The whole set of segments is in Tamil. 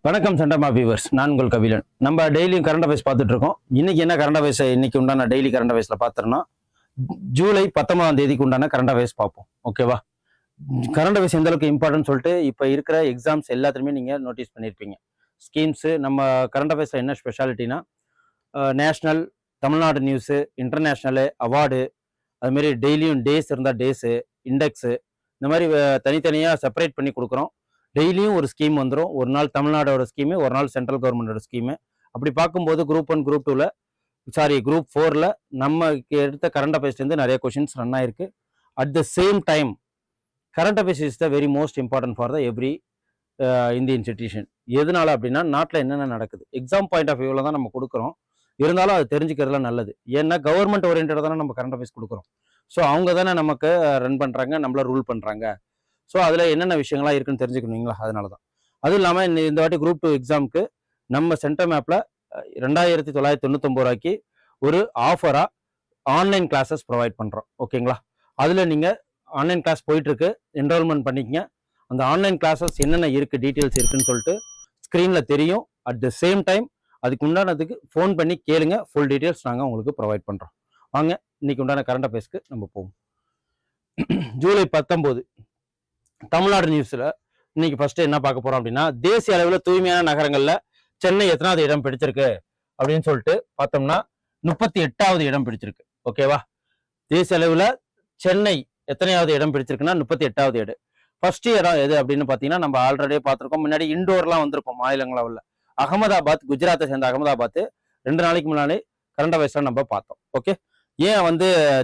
வணக்கம் சண்டமா வியூவர்ஸ், நான் உங்கள் கபிலன். நம்ம டெய்லியும் கரண்ட் அஃபேர்ஸ் பார்த்துட்டு இருக்கோம். இன்னைக்கு என்ன கரண்ட் அஃபேர்ஸ் இன்னைக்கு உண்டான டெய்லி கரண்ட் அஃபேர்ஸ்ல பார்த்தோம்னா ஜூலை 19ஆம் தேதிக்கு உண்டான கரண்ட் அஃபேர்ஸ் பார்ப்போம். ஓகேவா? கரண்ட் அஃபேர்ஸ் எந்த அளவுக்கு இம்பார்ட்டன்ட் சொல்லிட்டு இப்போ இருக்கிற எக்ஸாம்ஸ் எல்லாத்துலையுமே நீங்கள் நோட்டீஸ் பண்ணியிருப்பீங்க. ஸ்கீம்ஸு நம்ம கரண்ட் அஃபேர்ஸில் என்ன ஸ்பெஷாலிட்டினா national, Tamil Nadu news, international, award, அதுமாரி டெய்லியும் டேஸ் இருந்தால் டேஸு, இண்டெக்ஸு, இந்த மாதிரி தனித்தனியாக செப்பரேட் பண்ணி கொடுக்குறோம். டெய்லியும் ஒரு ஸ்கீம் வந்துடும். ஒரு நாள் தமிழ்நாடோட ஸ்கீமு, ஒரு நாள் சென்ட்ரல் கவர்மெண்டோட ஸ்கீமு. அப்படி பார்க்கும்போது குரூப் 1, குரூப் 2ல குரூப் 4ல நம்ம எடுத்த கரண்ட் அஃபேர்ஸ்லேருந்து நிறைய கொஷின்ஸ் ரன் ஆயிருக்கு. At the same time current affairs is the very most important for the every Indian citizen. எதனால அப்படின்னா நாட்டில் என்னென்ன நடக்குது எக்ஸாம் பாயிண்ட் ஆஃப் வியூவில் தான் நம்ம கொடுக்குறோம். இருந்தாலும் அது தெரிஞ்சுக்கிறதுல நல்லது. ஏன்னா கவர்மெண்ட் ஓரியன்டாக தானே நம்ம கரண்ட் அஃபேர்ஸ் கொடுக்குறோம். ஸோ அவங்க தானே நமக்கு ரன் பண்ணுறாங்க, நம்மள ரூல் பண்ணுறாங்க. ஸோ அதில் என்னென்ன விஷயங்கள்லாம் இருக்குன்னு தெரிஞ்சுக்கணுங்களா? அதனால தான். அதுவும் இல்லாமல் இந்த வாட்டி குரூப் 2 எக்ஸாமுக்கு நம்ம சென்டர் மேப்பில் 2999 ரூபாய்க்கு ஒரு ஆஃபராக ஆன்லைன் கிளாஸஸ் ப்ரொவைட் பண்ணுறோம். ஓகேங்களா? அதில் நீங்கள் ஆன்லைன் கிளாஸ் போயிட்டுருக்கு, என்ரோல்மெண்ட் பண்ணிக்கங்க. அந்த ஆன்லைன் கிளாஸஸ் என்னென்ன இருக்குது, டீட்டெயில்ஸ் இருக்குன்னு சொல்லிட்டு ஸ்க்ரீனில் தெரியும். அட் த சேம் டைம் அதுக்கு உண்டானதுக்கு ஃபோன் பண்ணி கேளுங்க. ஃபுல் டீட்டெயில்ஸ் நாங்கள் உங்களுக்கு ப்ரொவைட் பண்ணுறோம். வாங்க இன்னைக்கு உண்டான கரண்ட் அஃபேர்ஸ்க்கு நம்ம போவோம். ஜூலை 19 தமிழ்நாடு நியூஸ்ல இன்னைக்கு ஃபர்ஸ்ட் என்ன பார்க்க போறோம் அப்படின்னா, தேசிய அளவில் தூய்மையான நகரங்கள்ல சென்னை எத்தனாவது இடம் பிடிச்சிருக்கு அப்படின்னு சொல்லிட்டு பார்த்தோம்னா 38வது இடம் பிடிச்சிருக்கு. ஓகேவா? தேசிய அளவில் சென்னை எத்தனையாவது இடம் பிடிச்சிருக்குன்னா 38வது இடம். ஃபர்ஸ்ட் இடம் எது அப்படின்னு பார்த்தீங்கன்னா, நம்ம ஆல்ரெடியே பார்த்துருக்கோம். முன்னாடி இண்டோர்லாம் வந்திருக்கோம் மாநிலங்களவில். அகமதாபாத், குஜராத்தை சேர்ந்த அகமதாபாத் 2 நாளைக்கு முன்னாடி கரண்ட் அஃபேர்ஸ்ல நம்ம பார்த்தோம். ஓகே, ஏன்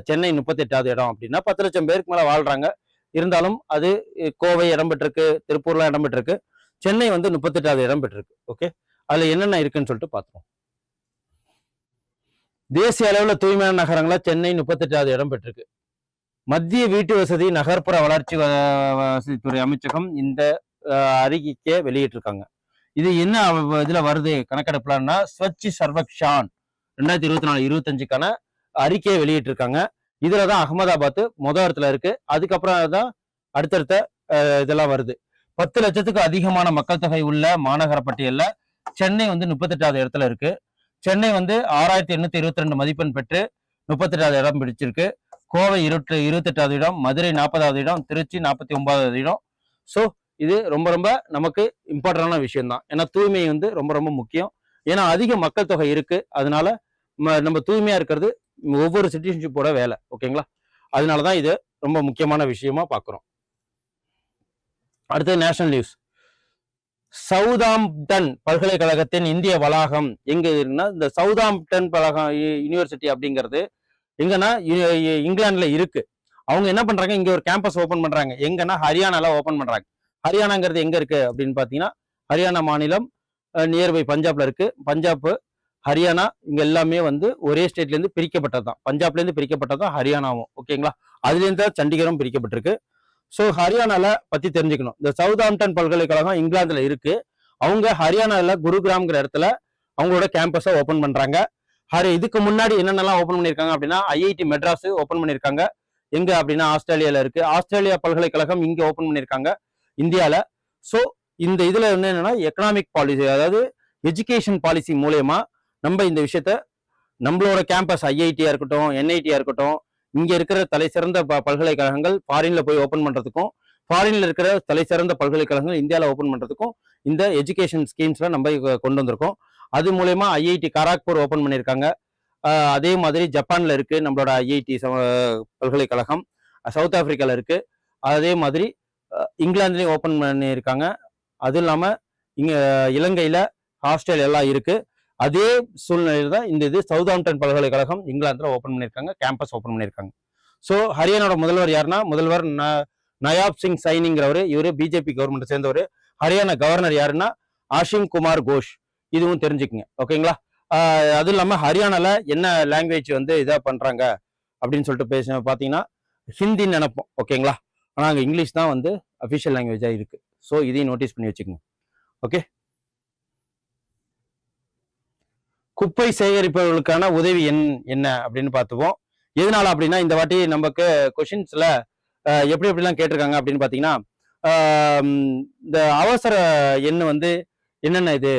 சென்னை 38வது இடம் அப்படின்னா 10 லட்சம் பேருக்கு மேல வாழ்றாங்க. இருந்தாலும் அது கோவை இடம் பெற்றிருக்கு, திருப்பூர்லாம் இடம் பெற்றிருக்கு. சென்னை 38வது இடம் பெற்றிருக்கு. ஓகே, அதுல என்னென்ன இருக்குன்னு சொல்லிட்டு பார்ப்போம். தேசிய அளவில் தூய்மையான நகரங்கள சென்னை 38வது இடம் பெற்றிருக்கு. மத்திய வீட்டு வசதி நகர்ப்புற வளர்ச்சி வசதித்துறை அமைச்சகம் இந்த அறிக்கையை வெளியிட்டிருக்காங்க. இது என்ன இதுல வருது கணக்கெடுப்புலன்னா, ஸ்வச் சர்வக்ஷான் 2024-25க்கான அறிக்கையை வெளியிட்டிருக்காங்க. இதுலதான் அகமதாபாத் முதல் இடத்துல இருக்கு. அதுக்கப்புறம் தான் அடுத்தடுத்த இதெல்லாம் வருது. 10 லட்சத்துக்கு அதிகமான மக்கள் தொகை உள்ள மாநகர பட்டியல்ல சென்னை 38வது இடத்துல இருக்கு. சென்னை 6822 மதிப்பெண் பெற்று 38வது இடம் பிடிச்சிருக்கு. கோவை 28வது இடம், மதுரை 40வது இடம், திருச்சி 49வது இடம். ஸோ இது ரொம்ப ரொம்ப நமக்கு இம்பார்ட்டன்டான விஷயம் தான். ஏன்னா தூய்மை ரொம்ப ரொம்ப முக்கியம். ஏன்னா அதிக மக்கள் தொகை இருக்கு. அதனால நம்ம தூய்மையா இருக்கிறது ஒவ்வொரு சிட்டிசன்ஷிப்போட வேலை. ஓகேங்களா? அதனாலதான் இது ரொம்ப முக்கியமான விஷயமா பார்க்கிறோம். அடுத்து நேஷனல் நியூஸ். சவுதாம்ப்டன் பல்கலைக்கழகத்தின் இந்திய வளாகம் எங்க இருக்குன்னா, இந்த சவுதாம்ப்டன் யூனிவர்சிட்டி அப்படிங்கிறது எங்கன்னா இங்கிலாந்துல இருக்கு. அவங்க என்ன பண்றாங்க, இங்க ஒரு கேம்பஸ் ஓபன் பண்றாங்க. எங்கன்னா ஹரியானால ஓபன் பண்றாங்க. ஹரியானாங்கிறது எங்க இருக்கு அப்படின்னு பாத்தீங்கன்னா, ஹரியானா மாநிலம் நியர்பை பஞ்சாப்ல இருக்கு. பஞ்சாப், ஹரியானா இங்க எல்லாமே ஒரே ஸ்டேட்ல இருந்து பிரிக்கப்பட்டது தான். பஞ்சாப்ல இருந்து பிரிக்கப்பட்டது தான் ஹரியானாவும். ஓகேங்களா? அதுல இருந்து சண்டிகரும் பிரிக்கப்பட்டிருக்கு. ஸோ ஹரியானால பத்தி தெரிஞ்சுக்கணும். இந்த சவுதாம்ப்டன் பல்கலைக்கழகம் இங்கிலாந்துல இருக்கு. அவங்க ஹரியானால குருகிராம்ங்கிற இடத்துல அவங்களோட கேம்பஸை ஓபன் பண்றாங்க. இதுக்கு முன்னாடி என்னென்னலாம் ஓபன் பண்ணியிருக்காங்க அப்படின்னா, ஐஐடி மெட்ராஸ் ஓபன் பண்ணியிருக்காங்க. எங்க அப்படின்னா ஆஸ்திரேலியால இருக்கு. ஆஸ்திரேலியா பல்கலைக்கழகம் இங்க ஓபன் பண்ணியிருக்காங்க இந்தியால. ஸோ இந்த இதுல என்னன்னா எக்கனாமிக் பாலிசி, அதாவது எஜுகேஷன் பாலிசி மூலயமா நம்ம இந்த விஷயத்த நம்மளோட கேம்பஸ் ஐஐடியா இருக்கட்டும், என்ஐடியா இருக்கட்டும், இங்க இருக்கிற தலை சிறந்த பல்கலைக்கழகங்கள் ஃபாரின்ல போய் ஓபன் பண்றதுக்கும், ஃபாரின்ல இருக்கிற தலை சிறந்த பல்கலைக்கழகங்கள் இந்தியாவில் ஓபன் பண்றதுக்கும் இந்த எஜுகேஷன் ஸ்கீம்ஸ்ல நம்ம கொண்டு வந்திருக்கோம். அது மூலயமா ஐஐடி கராக்பூர் ஓபன் பண்ணியிருக்காங்க. அதே மாதிரி ஜப்பான்ல இருக்கு நம்மளோட ஐஐடி பல்கலைக்கழகம். சவுத் ஆப்பிரிக்கால இருக்கு. அதே மாதிரி இங்கிலாந்துலயும் ஓபன் பண்ணியிருக்காங்க. அதுவும் இல்லாம இங்க இலங்கையில, ஆஸ்திரேலியா எல்லாம் இருக்கு. அதே சூழ்நிலையில தான் இந்த இது சவுதாம்ப்டன் பல்கலைக்கழகம் இங்கிலாந்துல ஓபன் பண்ணியிருக்காங்க, கேம்பஸ் ஓபன் பண்ணியிருக்காங்க. ஸோ ஹரியானாவோட முதல்வர் யாருன்னா, முதல்வர் நயாப் சிங் சைனிங்கிறவர். இவரு பிஜேபி கவர்மெண்ட் சேர்ந்தவர். ஹரியானா கவர்னர் யாருன்னா ஆஷிம் குமார் கோஷ். இதுவும் தெரிஞ்சுக்குங்க. ஓகேங்களா? அதுவும் இல்லாம ஹரியானால என்ன லாங்குவேஜ் இதா பண்றாங்க அப்படின்னு சொல்லிட்டு பாத்தீங்கன்னா ஹிந்தின்னு நினைப்போம். ஓகேங்களா? ஆனா அங்க இங்கிலீஷ் தான் அபிஷியல் லாங்குவேஜா இருக்கு. ஸோ இதையும் நோட்டீஸ் பண்ணி வச்சுக்கோங்க. ஓகே, குப்பை சேகரிப்பவர்களுக்கான உதவி என்ன அப்படின்னு பார்த்துப்போம். எதனால அப்படின்னா இந்த வாட்டி நமக்கு கொஷின்ஸ்ல எப்படி எப்படிலாம் கேட்டிருக்காங்க அப்படின்னு பாத்தீங்கன்னா இந்த அவசர எண் வந்து என்னென்ன இது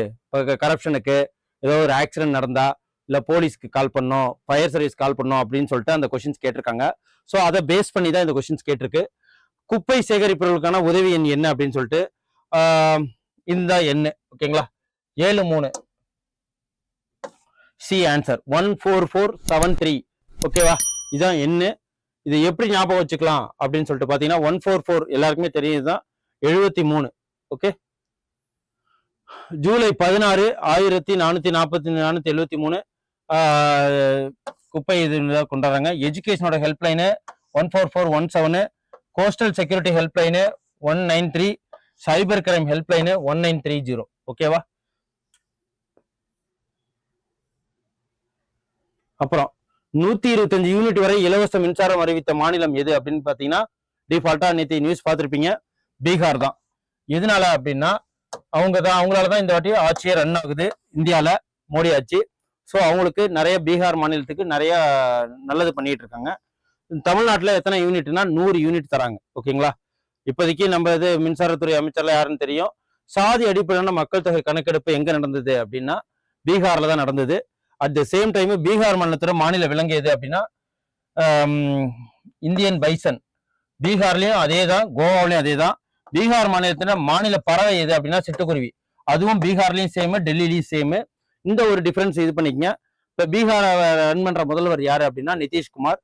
கரப்ஷனுக்கு ஏதோ ஒரு ஆக்சிடென்ட் நடந்தா இல்ல போலீஸ்க்கு கால் பண்ணோம் ஃபயர் சர்வீஸ் கால் பண்ணோம் அப்படின்னு சொல்லிட்டு அந்த கொஷின்ஸ் கேட்டிருக்காங்க. ஸோ அதை பேஸ் பண்ணி தான் இந்த கொஷின்ஸ் கேட்டிருக்கு. குப்பை சேகரிப்பவர்களுக்கான உதவி எண் என்ன அப்படின்னு சொல்லிட்டு இந்த எண் ஓகேங்களா 73 சி ஆன்சர் 14473 ஓகேவா இதான் எண்ணு. இது எப்படி ஞாபகம் வச்சுக்கலாம் அப்படின்னு சொல்லிட்டு பாத்தீங்கன்னா 144 எல்லாருக்குமே தெரியுதுதான் 73 ஓகே. ஜூலை 16 1473 குப்பை இது கொண்டாடுறாங்க. எஜுகேஷனோட ஹெல்ப்லைனு 14417, கோஸ்டல் செக்யூரிட்டி ஹெல்ப்லைனு 193, சைபர் கிரைம் ஹெல்ப்லைனு 1930 ஓகேவா. அப்புறம் 125 யூனிட் வரை இலவச மின்சாரம் அறிவித்த மாநிலம் எது அப்படின்னு பாத்தீங்கன்னா டிஃபால்ட்டா நேற்று நியூஸ் பார்த்திருப்பீங்க, பீகார் தான். எதனால அப்படின்னா அவங்களாலதான் இந்த வாட்டி ஆட்சியே ரன் ஆகுது இந்தியால, மோடி ஆட்சி. ஸோ அவங்களுக்கு நிறைய பீகார் மாநிலத்துக்கு நிறைய நல்லது பண்ணிட்டு இருக்காங்க. தமிழ்நாட்டில் எத்தனை யூனிட்னா 100 யூனிட் தராங்க ஓகேங்களா. இப்போதைக்கு நம்ம இது மின்சாரத்துறை அமைச்சர்லாம் யாருன்னு தெரியும். சாதி அடிப்படையிலான மக்கள் தொகை கணக்கெடுப்பு எங்க நடந்தது அப்படின்னா பீகார்ல தான் நடந்தது. At the same time Bihar மாநிலத்தோட மாநில விலங்கு எது அப்படின்னா இந்தியன் பைசன். பீகார்லயும் அதே தான், கோவாவிலையும் அதே தான். பீகார் மாநிலத்துல மாநில பறவை எது அப்படின்னா சிட்டுக்குருவி. அதுவும் பீகார்லயும் சேமு, டெல்லியிலயும் சேமு. இந்த ஒரு டிஃபரன்ஸ் இது பண்ணிக்கங்க. இப்ப பீகாரை ரன் பண்ற முதல்வர் யாரு அப்படின்னா நிதிஷ்குமார்.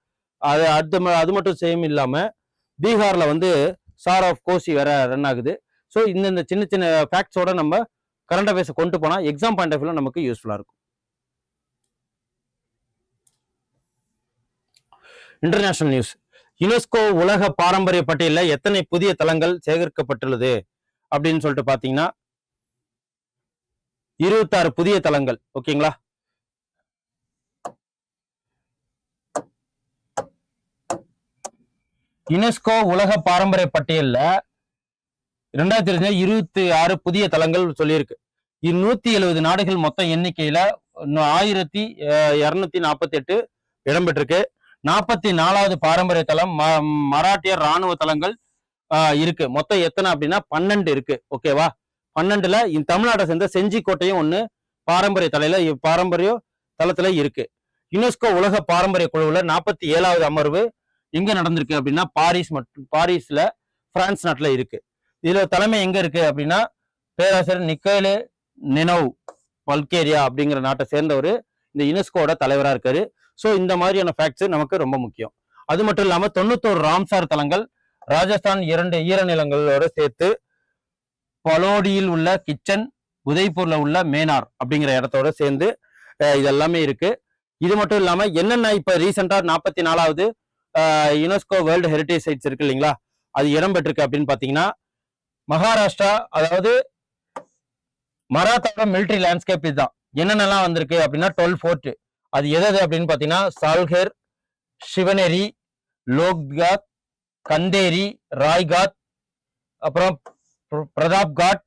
அது மட்டும் சேம் இல்லாம பீகார்ல வந்து சார் ஆஃப் கோசி வேற ரன் ஆகுது. ஸோ இந்த சின்ன சின்ன ஃபேக்ட்ஸோட நம்ம கரண்ட் அஃபேர்ஸை கொண்டு போனா எக்ஸாம் பாயிண்ட் ஆஃப் வியூல நமக்கு யூஸ்ஃபுல்லா இருக்கும். International news. யுனெஸ்கோ உலக பாரம்பரிய பட்டியலில் எத்தனை புதிய தலங்கள் சேகரிக்கப்பட்டுள்ளது அப்படின்னு சொல்லிட்டு பாத்தீங்கன்னா 26 புதிய தலங்கள் ஓகேங்களா. யுனெஸ்கோ உலக பாரம்பரிய பட்டியல்ல 2026 புதிய தலங்கள் சொல்லியிருக்கு. 170 நாடுகள் மொத்தம் எண்ணிக்கையில 1248 இடம்பெற்றிருக்கு. 44வது பாரம்பரிய தலம் மராட்டியர் ராணுவ தலங்கள் இருக்கு. மொத்தம் எத்தனை அப்படின்னா 12 இருக்கு ஓகேவா. 12ல தமிழ்நாட்டை சேர்ந்த செஞ்சிக்கோட்டையும் ஒண்ணு பாரம்பரிய தளத்துல இருக்கு. யுனெஸ்கோ உலக பாரம்பரிய குழுவுல 47வது அமர்வு எங்க நடந்திருக்கு அப்படின்னா பாரிஸ்ல பிரான்ஸ் நாட்டுல இருக்கு. இதுல தலைமை எங்க இருக்கு அப்படின்னா பேராசிரியர் நிக்கோலே நெனோவ் பல்கேரியா அப்படிங்கிற நாட்டை சேர்ந்தவர் இந்த யுனெஸ்கோட தலைவரா இருக்காரு. ஸோ இந்த மாதிரியான ஃபேக்ட்ஸ் நமக்கு ரொம்ப முக்கியம். அது மட்டும் இல்லாம 91 ராம்சார் தலங்கள் ராஜஸ்தான் 2 ஈரநிலங்களோட சேர்த்து பலோடியில் உள்ள கிச்சன், உதய்பூர்ல உள்ள மேனார் அப்படிங்கிற இடத்தோட சேர்ந்து இதெல்லாமே இருக்கு. இது மட்டும் இல்லாம என்னென்ன இப்ப ரீசெண்டா 44வது யுனெஸ்கோ வேர்ல்டு ஹெரிட்டேஜ் சைட்ஸ் இருக்கு இல்லைங்களா, அது இடம்பெற்றிருக்கு அப்படின்னு பாத்தீங்கன்னா மகாராஷ்டிரா, அதாவது மராத்தாவோட மிலிட்டரி லேண்ட்ஸ்கேப் இதுதான். என்னென்னலாம் வந்திருக்கு அப்படின்னா 12 ஃபோர்ட். அது எது அப்படின்னு பாத்தீங்கன்னா சால்கேர், சிவனேரி, லோக்காத், கந்தேரி, ராய்காட், அப்புறம் பிரதாப்காட்,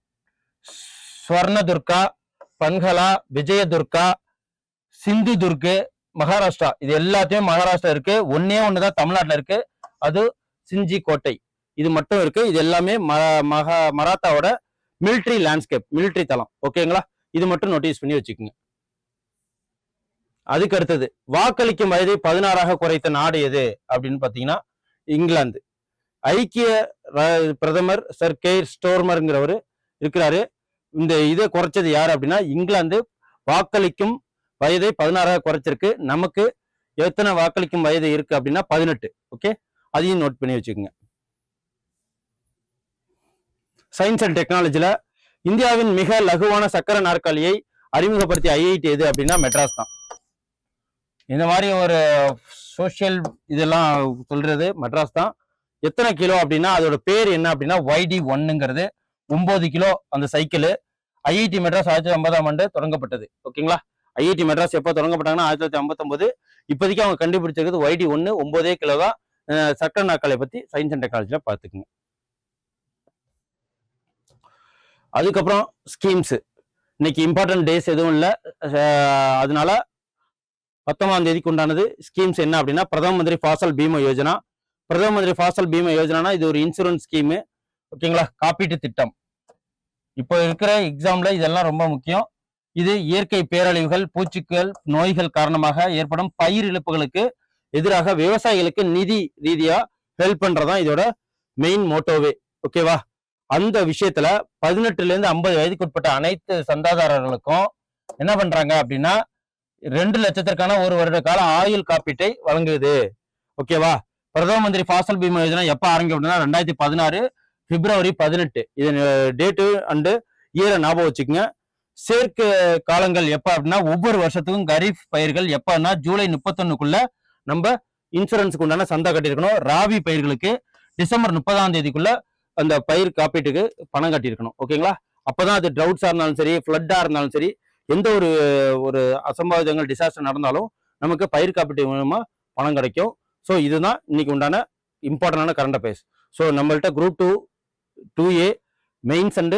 ஸ்வர்ணதுர்கா, பன்கலா, விஜயதுர்கா, சிந்து துர்கு, மகாராஷ்டிரா. இது எல்லாத்தையும் மகாராஷ்டிரா இருக்கு. ஒண்ணுதான் தமிழ்நாட்டுல இருக்கு, அது சிஞ்சி கோட்டை. இது மட்டும் இருக்கு. இது எல்லாமே மராத்தாவோட மிலிட்டரி லேண்ட்ஸ்கேப், மிலிட்டரி தளம் ஓகேங்களா. இது மட்டும் நோட்டீஸ் பண்ணி வச்சுக்கோங்க. அதுக்கு அடுத்தது வாக்களிக்கும் வயதை 16ஆக குறைத்த நாடு எது அப்படின்னு பாத்தீங்கன்னா இங்கிலாந்து. ஐக்கிய பிரதமர் சர் கெய்ர் ஸ்டோர்மர்ங்கிறவர் இருக்கிறாரு. இந்த இதை குறைச்சது யாரு அப்படின்னா இங்கிலாந்து. வாக்களிக்கும் வயதை 16ஆக குறைச்சிருக்கு. நமக்கு எத்தனை வாக்களிக்கும் வயது இருக்கு அப்படின்னா 18 ஓகே. அதையும் நோட் பண்ணி வச்சுக்கோங்க. சயின்ஸ் அண்ட் டெக்னாலஜில இந்தியாவின் மிக லகுவான சக்கர நாற்காலியை அறிமுகப்படுத்திய ஐஐடி எது அப்படின்னா மெட்ராஸ் தான். இந்த மாதிரி ஒரு சோசியல் இதெல்லாம் சொல்றது மெட்ராஸ் தான். எத்தனை கிலோ அப்படின்னா அதோட பேர் என்ன அப்படின்னா YD1ங்கிறது 9 கிலோ அந்த சைக்கிள். ஐஐடி மெட்ராஸ் 1950ஆம் ஆண்டு தொடங்கப்பட்டது ஓகேங்களா. ஐஐடி மெட்ராஸ் எப்போ தொடங்கப்பட்டாங்கன்னா 1959. இப்போதைக்கு அவங்க கண்டுபிடிச்சிருக்கிறது YD1 9 கிலோ தான். சக்கர நாற்காலியை பத்தி சயின்ஸ் அண்ட் டெக்னாலஜில பார்த்துக்குங்க. அதுக்கப்புறம் ஸ்கீம்ஸ். இன்னைக்கு இம்பார்ட்டன்ட் டேஸ் எதுவும் இல்லை, அதனால 19ஆம் தேதிக்கு உண்டானது ஸ்கீம்ஸ் என்ன அப்படின்னா பிரதம மந்திரி ஃபாசல் பீமா யோஜனா. பிரதம மந்திரி ஃபாசல் பீமா யோஜனா இது ஒரு இன்சூரன்ஸ் ஸ்கீமு. ஓகேங்களா, காப்பீட்டு திட்டம். இப்போ இருக்கிற எக்ஸாம்ல இதெல்லாம் ரொம்ப முக்கியம். இது இயற்கை பேரழிவுகள், பூச்சிகள், நோய்கள் காரணமாக ஏற்படும் பயிர் இழப்புகளுக்கு எதிராக விவசாயிகளுக்கு நிதி ரீதியா ஹெல்ப் பண்றதான் இதோட மெயின் மோட்டோவே. ஓகேவா, அந்த விஷயத்துல 18ல இருந்து 50 வயதுக்கு உட்பட்ட அனைத்து சந்தாதாரர்களுக்கும் என்ன பண்றாங்க அப்படின்னா 2 லட்சத்திற்கான 1 வருட கால ஆயுள் காப்பீட்டை வழங்குது. ஓகேவா, பிரதம மந்திரி ஃபாசல் பீமா யோஜனா எப்ப ஆரம்பிக்கும் அப்படின்னா 2016 பிப்ரவரி 18. இது டேட்டு அண்டு இயரை ஞாபகம் வச்சுக்கோங்க. சேர்க்கை காலங்கள் எப்ப அப்படின்னா ஒவ்வொரு வருஷத்துக்கும் கரீஃப் பயிர்கள் எப்பன்னா ஜூலை 31க்குள்ள நம்ம இன்சூரன்ஸுக்கு உண்டான சந்தா கட்டியிருக்கணும். ராபி பயிர்களுக்கு டிசம்பர் 30ஆம் தேதிக்குள்ள அந்த பயிர் காப்பீட்டுக்கு பணம் கட்டியிருக்கணும். ஓகேங்களா, அப்பதான் அது ட்ரவுட்ஸா இருந்தாலும் சரி, ஃப்ளட்டா இருந்தாலும் சரி, எந்த ஒரு ஒரு அசம்பாவிதங்கள் டிசாஸ்டர் நடந்தாலும் நமக்கு பயிர் காப்பீட்டு மூலமா பணம் கிடைக்கும். ஸோ இதுதான் இன்னைக்கு உண்டான இம்பார்ட்டன்டான கரண்ட் அஃபேர்ஸ். ஸோ நம்மள்ட்ட குரூப் 2 2A மெயின்ஸ் அண்டு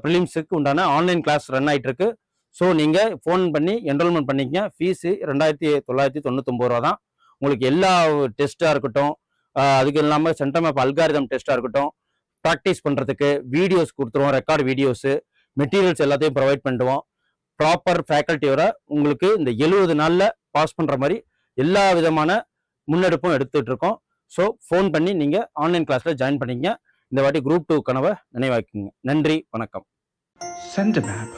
ப்ரிலிம்ஸுக்கு உண்டான ஆன்லைன் கிளாஸ் ரன் ஆகிட்டு இருக்கு. ஸோ நீங்கள் ஃபோன் பண்ணி என்ரோல்மெண்ட் பண்ணிக்கங்க. ஃபீஸு 2999 ரூபா தான். உங்களுக்கு எல்லா டெஸ்ட்டாக இருக்கட்டும், அதுக்கு இல்லாமல் சென்டம் ஆஃப் அல்காரிதம் டெஸ்ட்டாக இருக்கட்டும், ப்ராக்டிஸ் பண்ணுறதுக்கு வீடியோஸ் கொடுத்துருவோம், ரெக்கார்டு வீடியோஸு, மெட்டீரியல்ஸ் எல்லாத்தையும் ப்ரொவைட் பண்ணிடுவோம். ப்ராப்பர் ஃபேக்கல்ட்டியோட உங்களுக்கு இந்த 70 நாளில் பாஸ் பண்ணுற மாதிரி எல்லா விதமான முன்னெடுப்பும் எடுத்துகிட்டு இருக்கோம். ஸோ ஃபோன் பண்ணி நீங்கள் ஆன்லைன் கிளாஸில் ஜாயின் பண்ணிக்கங்க. இந்த வாட்டி குரூப் 2 கனவை நினைவாக்குங்க. நன்றி, வணக்கம். Send a map.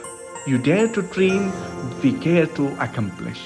You dare to dream, we care to accomplish.